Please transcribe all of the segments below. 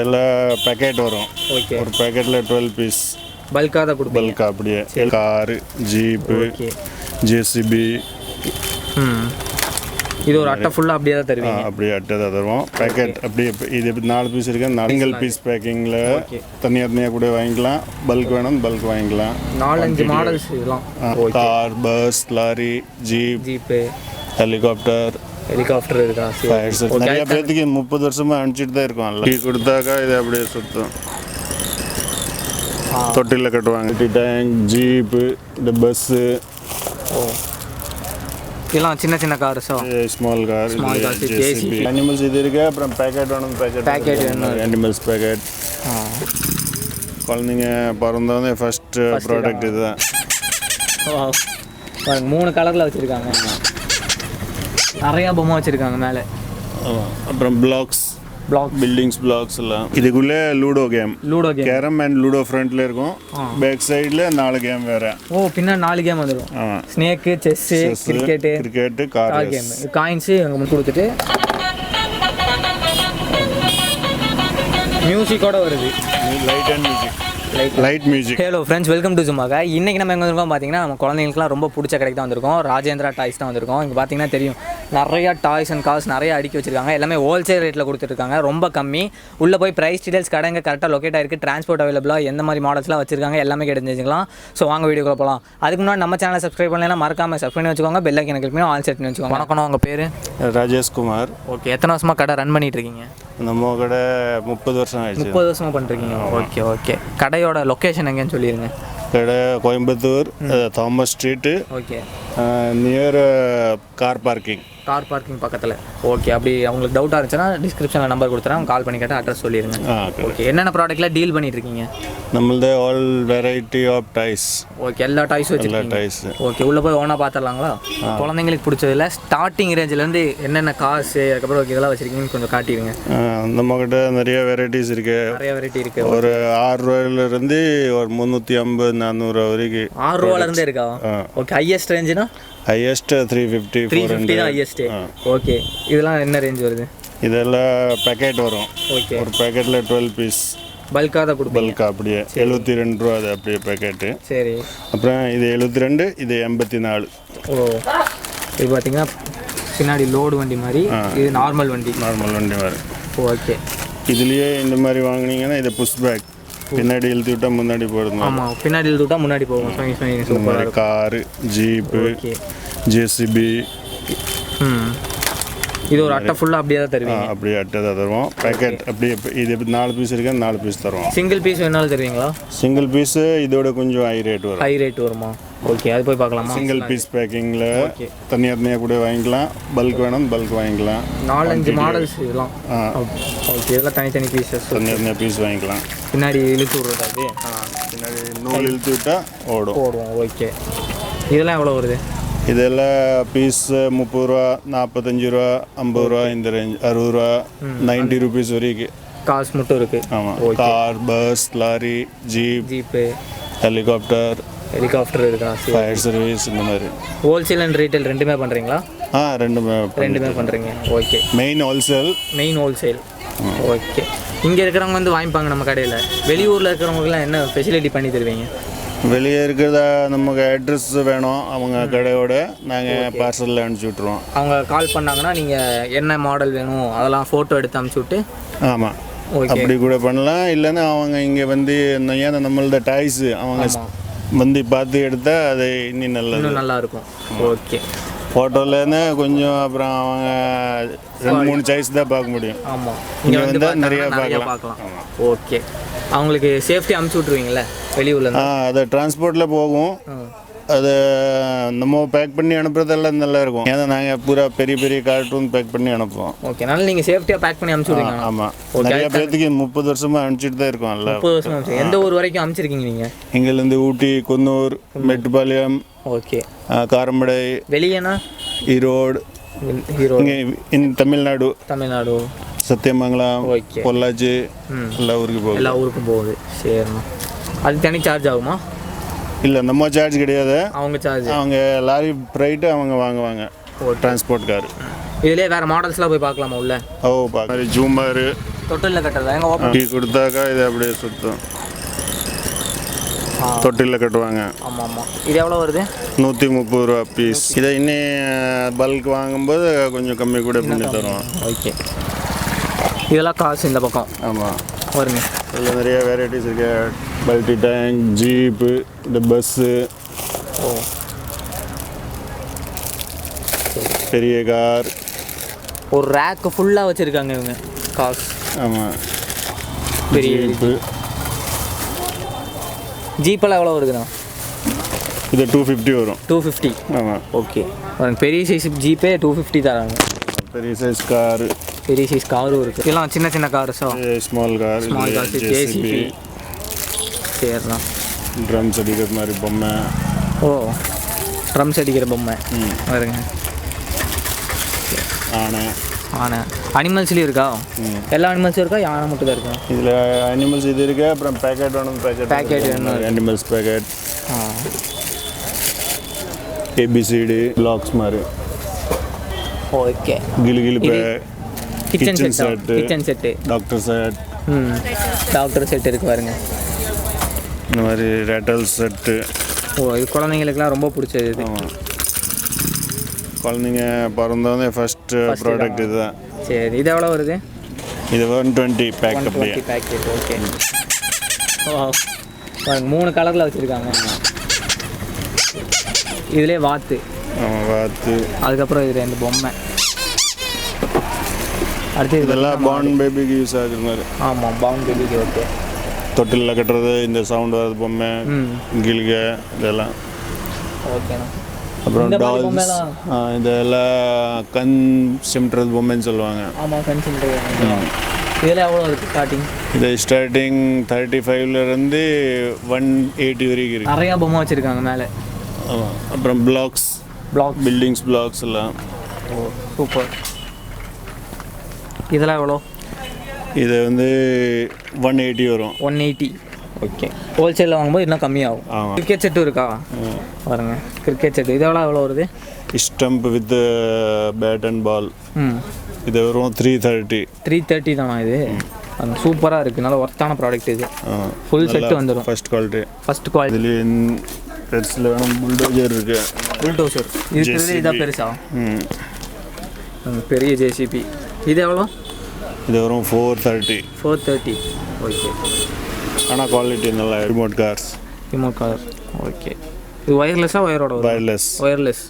எல்லாம் பேக்கெட் வரும். ஓகே. ஒரு பேக்கெட்டில் 12 பீஸ் பல்காக தான் கொடுப்பீங்க. பல்கா அப்படியே காரு, ஜீப்பு, ஜேசிபி. இது ஒரு அட்டை ஃபுல்லாக அப்படியே தான் தருவீங்க. அப்படியே அட்டை தான் தருவோம். பேக்கெட் அப்படியே இது 4 பீஸ் இருக்கு. சிங்கிள் பீஸ் பேக்கிங்கில் தனியாக கூட வாங்கிக்கலாம். பல்க் வேணும் பல்க் வாங்கிக்கலாம். 4-5 மாடல்ஸ் இதெல்லாம். Car, bus, lorry, jeep, helicopter இருக்கா? நிறைய பேருக்கு 30 வருஷமா அனுப்பிச்சிட்டு தான் இருக்கோம். டீ கொடுத்தாக்கா இது அப்படியே சுத்தம். தொட்டியில் கட்டுவாங்க. டேங்க், ஜீப்பு, இந்த பஸ்ஸு. இதெல்லாம் சின்ன சின்ன கார்ஸோ? Small car, JCB. அனிமல்ஸ் இது இருக்கு. அப்புறம் பேக்கெட் வேணும். பேக்கெட் வேணும். Animals packet. குழந்தைங்க பிறந்தோடனே ஃபர்ஸ்ட் ப்ராடக்ட் இதுதான். 3 கலரில் வச்சுருக்காங்க. நிறையா பொம்மை வச்சுருக்காங்க மேலே. அப்புறம் பிளாக்ஸ், பில்டிங்ஸ் பிளாக்ஸ் எல்லாம். இதுக்குள்ளே ludo game, carrom and ludo ஃப்ரண்ட்ல இருக்கும். பேக் சைடில் 4 கேம் வேற. பின்னாடி 4 கேம் வந்துடும். Snake, chess, cricket, car game. Coins கொடுத்துட்டு மியூசிக்கோட வருது. Light and music. Light music. Hello friends, welcome to ஜுமாக்கா. இன்றைக்கி நம்ம எங்கே வந்திருக்கோம் பார்த்தீங்கன்னா, நம்ம குழந்தைங்களுக்குலாம் ரொம்ப பிடிச்ச கடைக்கு தான் வந்திருக்கோம். ராஜேந்திரா டாய்ஸ் தான் வந்திருக்கோம். இங்கே பார்த்தீங்கன்னா தெரியும், நிறையா டாய்ஸ் அண்ட் கார்ஸ் நிறைய அடுக்கி வச்சிருக்காங்க. எல்லாமே ஹோல்சேல் ரேட்டில் கொடுத்துருக்காங்க, ரொம்ப கம்மி. உள்ளே போய் ப்ரைஸ் டீடைல்ஸ் கடைங்க கரெக்டாக லொக்கேட் ஆகிருக்கு. டிரான்ஸ்போர்ட் அவைலபிளாக எந்த மாதிரி மாடல்ஸ்லாம் வச்சிருக்காங்க எல்லாமே தெரிஞ்சுக்கலாம். ஸோ வாங்க வீடியோக்குள்ள போகலாம். அதுக்கு முன்னாடி நம்ம சேனலை சப்ஸ்கிரைப் பண்ணலைன்னா மறக்காமல் சப்ஸ்கிரைப் பண்ணி வச்சுக்கோங்க. பெல் ஐக்கன் கிளிக் பண்ணி ஆல் செட் பண்ணி வச்சுக்கோங்க. வணக்கம், உங்கள் பேர்? ராஜேஷ்குமார். ஓகே. எத்தனை வருஷமாக கடை ரன் பண்ணிட்டு இருக்கீங்க? நம்ம கடை 30 வருஷம் ஆயிடுச்சு. 30 வருஷமாக பண்ணிருக்கீங்க. ஓகே. கடையோட லொக்கேஷன் எங்கேன்னு சொல்லிடுங்க. கடை Coimbatore, Thomas street. Okay. Near car parking பக்கத்தில். ஓகே. அப்படி அவங்களுக்கு டவுட்டாக இருந்துச்சுன்னா டிஸ்கிரிப்ஷனில் நம்பர் கொடுத்துறேன், கால் பண்ணி கேட்டால் அட்ரஸ் சொல்லிடுங்க. ஓகே. என்னென்ன ப்ராடக்ட்லாம் டீல் பண்ணிட்டு இருக்கீங்க? நம்மளது all variety of toys. Okay. எல்லா டாய்ஸும் வச்சுருக்கீங்க. ஓகே. உள்ளே போய் ஓனாக பார்த்துடலாங்களா? குழந்தைங்களுக்கு பிடிச்சதில்ல ஸ்டார்டிங் ரேஞ்சிலேருந்து என்னென்ன காசு அதுக்கப்புறம் இதெல்லாம் வச்சுருக்கீங்கன்னு கொஞ்சம் காட்டிடுங்க. நம்மக்கிட்ட நிறைய வெரைட்டிஸ் இருக்குது. நிறைய வெரைட்டி இருக்குது. ஒரு 6 ரூபாயிலேருந்து ஒரு 350-400 வரைக்கும். 6 ரூபாயிலேருந்தே இருக்கா? ஓகே. ஹையஸ்ட் ரேஞ்சுனா? ஹையஸ்ட் 350 தான் ஹையஸ்ட். ஓகே. இதெல்லாம் என்ன ரேஞ்ச் வருது? இதெல்லாம் பேக்கெட் வரும். ஓகே. ஒரு பேக்கெட்டில் 12 பீஸ் பல்காக தான் கொடுப்பீங்க. பல்கா அப்படியே 72 ரூபா அது அப்படியே பேக்கெட்டு. சரி. அப்புறம் இது 72, இது 84. இது பார்த்தீங்கன்னா பின்னாடி லோடு வண்டி மாதிரி, இது நார்மல் வண்டி மாதிரி. ஓகே. இதுலேயே இந்த மாதிரி வாங்கினீங்கன்னா இது புஷ் பேக். பின்னாடி இழுத்து விட்டா முன்னாடி போடுது. ஆமாம், பின்னாடி இழுத்து விட்டா முன்னாடி போகும். Car, jeep, JCB. இது ஒரு அட்டை ஃபுல்லாக அப்படியே தான் தருவீங்க. அப்படியே அட்டை தான் தருவோம். பேக்கெட் அப்படியே இது 4 பீஸ் இருக்கு. 4 பீஸ் தருவோம். சிங்கிள் பீஸ் வேணாலும் தருவீங்களா? சிங்கிள் பீஸு இதோட கொஞ்சம் ஹை ரேட் வருமா? ஓகே. அது போய் பார்க்கலாமா? சிங்கிள் பீஸ் பேக்கிங்கில் தனியாக கூட வாங்கிக்கலாம். பல்க் வேணும் பல்க் வாங்கிக்கலாம். 4-5 மாடல்ஸ் இதெல்லாம். ஓகே. இதெல்லாம் தனித்தனி பீஸஸ் தனியாக பீஸ் வாங்கிக்கலாம். பின்னாடி இழுத்து விடுறது. அது பின்னாடி நூல் இழுத்து விட்டால் ஓடுவோம். ஓகே. இதெல்லாம் எவ்வளோ வருது? இதெல்லாம் பீஸ் 30 ரூபா, 45 ரூபா, 50 ரூபா, இந்த ரேஞ்ச் 60 ரூபா, 90 ருபீஸ் வரைக்கும் காசு மட்டும் இருக்குது. ஆமாம். Car, bus, lorry, jeep, helicopter இருக்கா? ஃபயர் சர்வீஸ் இந்த மாதிரி. ஹோல்சேல் அண்ட் ரீட்டைல் ரெண்டுமே பண்ணுறீங்களா? ரெண்டுமே பண்ணுறீங்க. ஓகே. Main wholesale. ஓகே. இங்கே இருக்கிறவங்க வந்து வாங்கிப்பாங்க நம்ம கடையில். வெளியூரில் இருக்கிறவங்களுக்குலாம் என்ன ஃபெசிலிட்டி பண்ணி தருவீங்க? வெளியே இருக்கிறதா நமக்கு அட்ரஸ் வேணும் அவங்க கடையோட, நாங்கள் பார்சலில் அனுப்பிச்சி விட்ருவோம். அவங்க கால் பண்ணாங்கன்னா நீங்கள் என்ன மாடல் வேணும் அதெல்லாம் ஃபோட்டோ எடுத்து அனுப்பிச்சி விட்டு. ஆமாம், அப்படி கூட பண்ணலாம். இல்லைன்னா அவங்க இங்கே வந்து ஏன்னா நம்மளோட டாய்ஸு அவங்க வந்து பார்த்து எடுத்தால் அது இன்னும் நல்லா இருக்கும். ஓகே. ஃபோட்டோலேருந்து கொஞ்சம் அப்புறம் அவங்க 2-3 சாய்ஸ் தான் பார்க்க முடியும். ஆமாம், இங்கே வந்து நிறையா பார்க்கலாம். ஓகே. அவங்களுக்கு சேஃப்டி அனுப்பிச்சி விட்ருவீங்களே வெளியூரில்? அது டிரான்ஸ்போர்ட்டில் போகும். அது நம்ம பேக் பண்ணி அனுப்புறதெல்லாம் நல்லா இருக்கும். ஏன்னா நாங்கள் பூரா பெரிய கார்ட்டூன் பேக் பண்ணி அனுப்புவோம். ஓகே. அதனால நீங்கள் சேஃப்டியாக பேக் பண்ணி அனுப்பிச்சுடுவீங்க? ஆமாம். நிறைய பேர்த்துக்கு 30 வருஷமாக அனுப்பிச்சிட்டு தான் இருக்கோம். 30 வருஷம். எந்த ஊர் வரைக்கும் அனுப்பிச்சிருக்கீங்க நீங்கள்? இங்கேருந்து ஊட்டி, குன்னூர், மெட்டுப்பாளையம். ஓகே. காரமடை. வெளியேனா? ஈரோடு. இங்கே தமிழ்நாடு. சத்தியமங்கலம், பொள்ளாச்சி, எல்லா ஊருக்கும் போகுது. சரிண்ணா. அது தனி சார்ஜ் ஆகுமா? இல்லை, நம்ம சார்ஜ் கிடையாது. அவங்க லாரி ரைட்டு அவங்க வாங்குவாங்க. Transport car. இதுலேயே வேறு மாடல்ஸ்லாம் போய் பார்க்கலாமா உள்ள? பார்க்கலாம். ஜூமரு, தொட்டிலில் கட்டுறதா எங்கே ஓப்பன் டீ கொடுத்தாக்கா இது அப்படியே சுத்தம். தொட்டிலில் கட்டுவாங்க. ஆமாம் ஆமாம். இது எவ்வளோ வருது? 130 ரூபா பீஸ். இதை இன்னும் பல்க் வாங்கும்போது கொஞ்சம் கம்மி கூட பண்ணி தருவோம். ஓகே. இதெல்லாம் காசு இந்த பக்கம். ஆமாம் வருங்க. இதில் நிறைய வெரைட்டிஸ் இருக்கு. மல்டி டேங்க், ஜீப்பு, இந்த பஸ்ஸு, பெரிய கார், ஒரு ரேக்கு ஃபுல்லாக வச்சுருக்காங்க இவங்க காசு. ஆமாம். பெரிய ஜீப்பு. ஜீப்பெல்லாம் எவ்வளோ வருதுண்ணா? இது 250 வரும். 250. ஆமாம். ஓகே. பெரிய சைஸ் ஜீப்பே 250 தராங்க. பெரிய சைஸ் காரு. பெரிய சைஸ் காரும் இருக்குது. இதெல்லாம் சின்ன சின்ன கார்ஸா? Small car. Small car, JCB. சரிண்ணா. ட்ரம்ஸ் அடிக்கிற மாதிரி பொம்மை. ஓ, ட்ரம்ஸ் அடிக்கிற பொம்மை. வருங்க. ஆனை. அனிமல்ஸ்லேயும் இருக்கா? எல்லா அனிமல்ஸும் இருக்கா? யானை மட்டும் தான் இருக்கா இதில்? அனிமல்ஸ் இது இருக்குது. அப்புறம் பேக்கெட் வேணும். பேக்கெட் வேணும். Animals packet. ஏபிசிடி பிளாக்ஸ் மாதிரி. ஓகே. கிளிகிளிப்பு. Kitchen set. Doctor set. Doctor set இருக்குது பாருங்க. இந்த மாதிரி ரெட்டல் செட்டு. ஓ, இது குழந்தைங்களுக்குலாம் ரொம்ப பிடிச்சது. இது குழந்தைங்க பிறந்தவொடனே ஃபஸ்ட்டு ப்ராடக்ட் இதுதான். சரி, இது எவ்வளோ வருது? இது 120 பேக்கெட். ஓகே. ஓ, 3 கலரில் வச்சுருக்காங்க. இதுலேயே வாத்து. அதுக்கப்புறம் இது 2 பொம்மை. அடுத்து இதெல்லாம் பார்ன் பேபிக்கு யூஸ் ஆகுற மாதிரி. ஆமாம், பார்ன் பேபிக்கு. ஓகே. தொட்டிலில் கட்டுறது, இந்த சவுண்ட் வர்றது பொம்மை, கிளிக, இதெல்லாம். ஓகேண்ணா. அப்புறம் டால்ஸ், இதெல்லாம் கண் சிம்ட்டுறது பொம்மைன்னு சொல்லுவாங்க. ஆமாம், கண் சிம்ட்டுறது. இதில் எவ்வளோ இருக்குது ஸ்டார்டிங்? இது ஸ்டார்டிங் 35லேருந்து 180 வரைக்கும் இருக்குது. நிறையா பொம்மை வச்சுருக்காங்க மேலே. ஆமாம். அப்புறம் பிளாக்ஸ், பில்டிங்ஸ் பிளாக்ஸ் எல்லாம். ஓ, சூப்பர். இதெல்லாம் எவ்வளோ? இது 180 வரும். 180. ஓகே. ஹோல்சேலில் வாங்கும்போது இன்னும் கம்மியாகும். ஆமாம். கிரிக்கெட் செட்டு இருக்கா? பாருங்க, கிரிக்கெட் செட்டு. இது எவ்வளோ வருது? Stump with bat and ball. இது வரும் 330. 330 தானா இது? அந்த சூப்பராக இருக்குது. நல்ல ஒர்த்தான ப்ராடக்ட் இது. ஃபுல் செட்டு வந்துடும். First quality. இதுலேயே பெருசில் வேணும். புல்டோசர் இருக்குது. புல்டோசர் இது இதாக பெருசா? பெரிய ஜேசிபி. இது எவ்வளோ? இது வரும் 430. 430. ஓகே. ஆனால் குவாலிட்டி நல்லா. Remote car. ஓகே. இது ஒயர்லெஸ்ஸாக ஒயரோட? ஒயர்லெஸ்.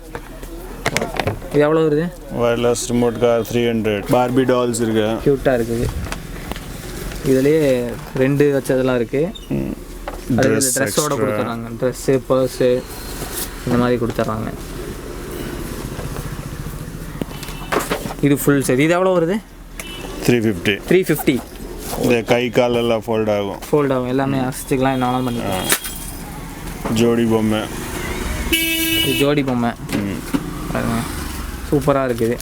ஓகே. இது எவ்வளோ வருது? Wireless remote car 300. Barbie dolls இருக்கு. க்யூட்டாக இருக்குது. இதுலேயே 2 வச்சதெல்லாம் இருக்குது. ட்ரெஸ்ஸோட கொடுத்துட்றாங்க. ட்ரெஸ்ஸு, பர்ஸு, இந்த மாதிரி கொடுத்துட்றாங்க. இது ஃபுல் செட். இது எவ்வளோ வருது? 350. 350. இந்த கை கால் எல்லாம் ஃபோல்ட் ஆகும். எல்லாமே அசிச்சுக்கலாம். என்ன பண்ணிக்கலாம். ஜோடி பொம்மை. இது ஜோடி பொம்மை. சூப்பராக இருக்குது.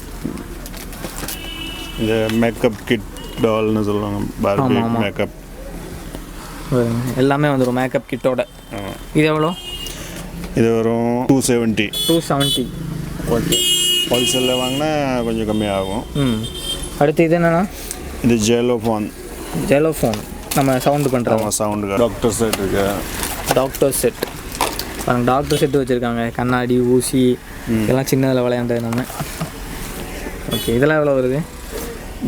இந்த மேக்கப் கிட் டால்னு சொல்லுவாங்க. Barbie makeup. எல்லாமே வந்துடும் மேக்கப் கிட்டோட. இது எவ்வளோ? இது வரும் 270. 270. ஓகே. ஹோல்சேலில் வாங்கினா கொஞ்சம் கம்மியாகும். அடுத்து இது என்னென்னா? இது ஜெலோஃபோன். நம்ம சவுண்டு பண்ணுறோம். சவுண்டு. டாக்டர் செட் இருக்கு. டாக்டர் செட்டு வச்சுருக்காங்க. கண்ணாடி, ஊசி, இதெல்லாம் சின்னதில் விளையாண்டது நம்ம. ஓகே. இதெல்லாம் எவ்வளோ வருது?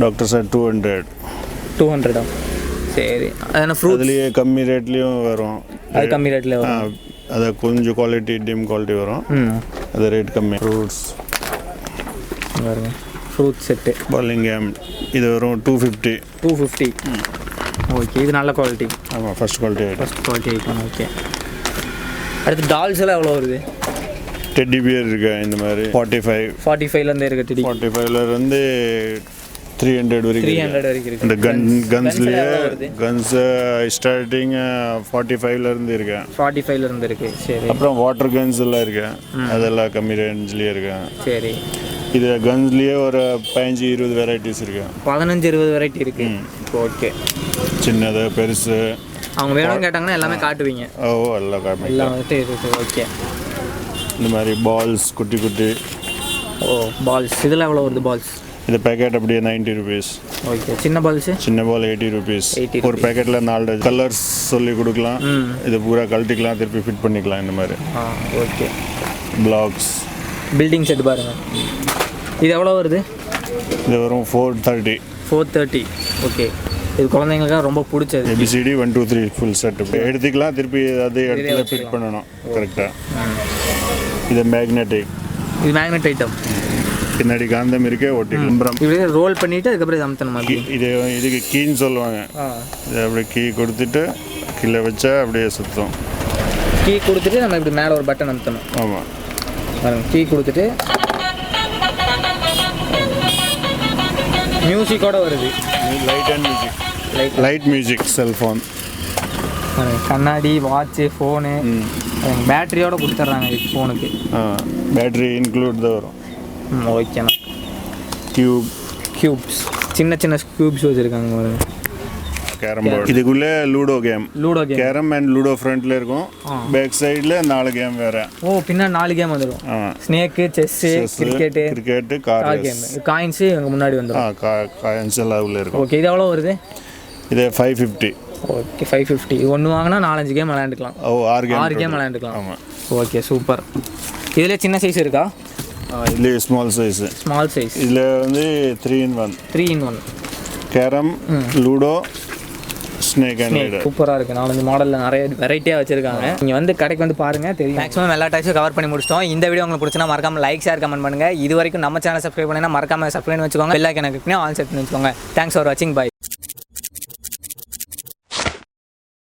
Doctor set 200. 200. சரி. அது ஃப்ரூட் அதுலேயே கம்மி ரேட்லேயும் வரும். அது கம்மி ரேட்லேயே வரும். அது கொஞ்சம் குவாலிட்டி, டிம் குவாலிட்டி வரும். அது ரேட் கம்மி. Fruit set. பாலிங்கம். இது வரும் 250. 250. ஓகே. இது நல்ல குவாலிட்டி. ஆமாம், ஃபஸ்ட் குவாலிட்டி ஐட்டம். ஓகே. அடுத்து டால்ஸ் எல்லாம் எவ்வளோ வருது? டெட்டி பியர் இருக்கு. இந்த மாதிரி 45லேருந்து இருக்குது. டெட்டி 45லேருந்து 300 வரைக்கும். 300 வரைக்கும் இருக்குது. இந்த கன்ஸ் ஸ்டார்டிங் 45லேருந்து இருக்கு. 45லேருந்து இருக்குது. சரி. அப்புறம் வாட்டர் கன்ஸ் எல்லாம் இருக்கு. அதெல்லாம் கம்மி ரேஞ்ச்லேயே இருக்கு. சரி. இது கன்ஸ்லேயே ஒரு 15-20 வெரைட்டிஸ் இருக்கு. 15-20 வெரைட்டி இருக்கு. ஓகே. சின்னது, பெருசு. அவங்க வேணும்னு கேட்டாங்கன்னா எல்லாமே காட்டுவீங்க? எல்லாம் காட்டுவீங்க. எல்லாம் வந்துட்டு இருக்குது. ஓகே. இந்த மாதிரி பால்ஸ், குட்டி. பால்ஸ். இதில் எவ்வளோ வருது பால்ஸ்? இது பேக்கெட் அப்படியே 90 rupees. ஓகே சின்ன பால்ஸு சின்ன பால் 80 rupees. 80 ஒரு பேக்கெட்டில் 4 கலர்ஸ் சொல்லி கொடுக்கலாம். இது பூரா கழட்டிக்கலாம், திருப்பி ஃபிட் பண்ணிக்கலாம் இந்த மாதிரி. ஓகே பிளாக்ஸ் பில்டிங் செட் பாருங்கள். இது எவ்வளோ வருது? இது வரும் 430. 430. ஓகே. இது குழந்தைங்களுக்காக ரொம்ப பிடிச்சது. ABCD 1 2 3 ஃபுல் செட் எடுத்துக்கலாம், திருப்பி அதே இடத்துல ஃபிட் பண்ணணும் கரெக்டாக. இது மேக்னெட்டிக். இது மேக்னெட் ஐட்டம். பின்னாடி காந்தம் இருக்கே ஒட்டிக்கலாம். இப்படியே ரோல் பண்ணிவிட்டு அதுக்கப்புறம் இது அமுத்தணும் மாதிரி. இதுக்கு கீன்னு சொல்லுவாங்க. இது அப்படியே கீ கொடுத்துட்டு கீழே வச்சா அப்படியே சுத்தம். கீ கொடுத்துட்டு நம்ம இப்படி மேலே ஒரு பட்டன் அமுத்தணும். ஆமாம், கீ கொடுத்துட்டு மியூசிக்கோட வருது. Light and music. Light music. Cellphone, கண்ணாடி, வாட்சு, ஃபோனு, பேட்டரியோட கொடுத்துட்றாங்க இது ஃபோனுக்கு. பேட்டரி இன்க்ளூட் தான் வரும். ஓகேண்ணா. க்யூப்ஸ் சின்ன சின்ன க்யூப்ஸ் வச்சுருக்காங்க பாருங்க. Carrom board. இதுக்குள்ளே ludo game. Carrom and ludo ஃப்ரண்ட்ல இருக்கும். பேக் சைடில் 4 கேம் வேற. பின்னா 4 கேம் வந்துடும். Snake, chess, cricket, car game. Coins எங்கள் முன்னாடி வந்துடும். காயின்ஸ் எல்லாம் உள்ள இருக்கும். ஓகே. இது எவ்வளோ வருது? இது 550. ஓகே 550. இது ஒன்று வாங்கினா 4-5 கேம் விளையாண்டுக்கலாம். 6 கேம் விளையாண்டுக்கலாம். ஆமாம். Okay super. இதில் சின்ன சைஸ் இருக்கா? இதுலேயே ஸ்மால் சைஸ். இதில் வந்து 3 in 1. 3 in 1. Carrom, ludo, snake and ladder. சூப்பராக இருக்குது. 4-5 மாடலில் நிறைய வெரைட்டியாக வச்சுருக்காங்க. நீங்கள் வந்து கடைக்கு வந்து பாருங்கள், தெரியும். மேக்ஸிமம் எல்லா டைப்ஸும் கவர் பண்ணி முடிச்சிட்டோம். இந்த வீடியோ உங்களுக்கு பிடிச்சினா மறக்காம லைக், ஷேர், கமெண்ட் பண்ணுங்கள். இது வரைக்கும் நம்ம சேனல் சப்ஸ்கிரைப் பண்ணினா மறக்காம சப்ஸ்கிரைப் வச்சுக்கோங்க. பெல் ஐகானை கிளிக் பண்ணி ஆல் செட் பண்ணி வச்சுக்கோங்க. தேங்க்ஸ் ஃபார் வாட்சிங். பை.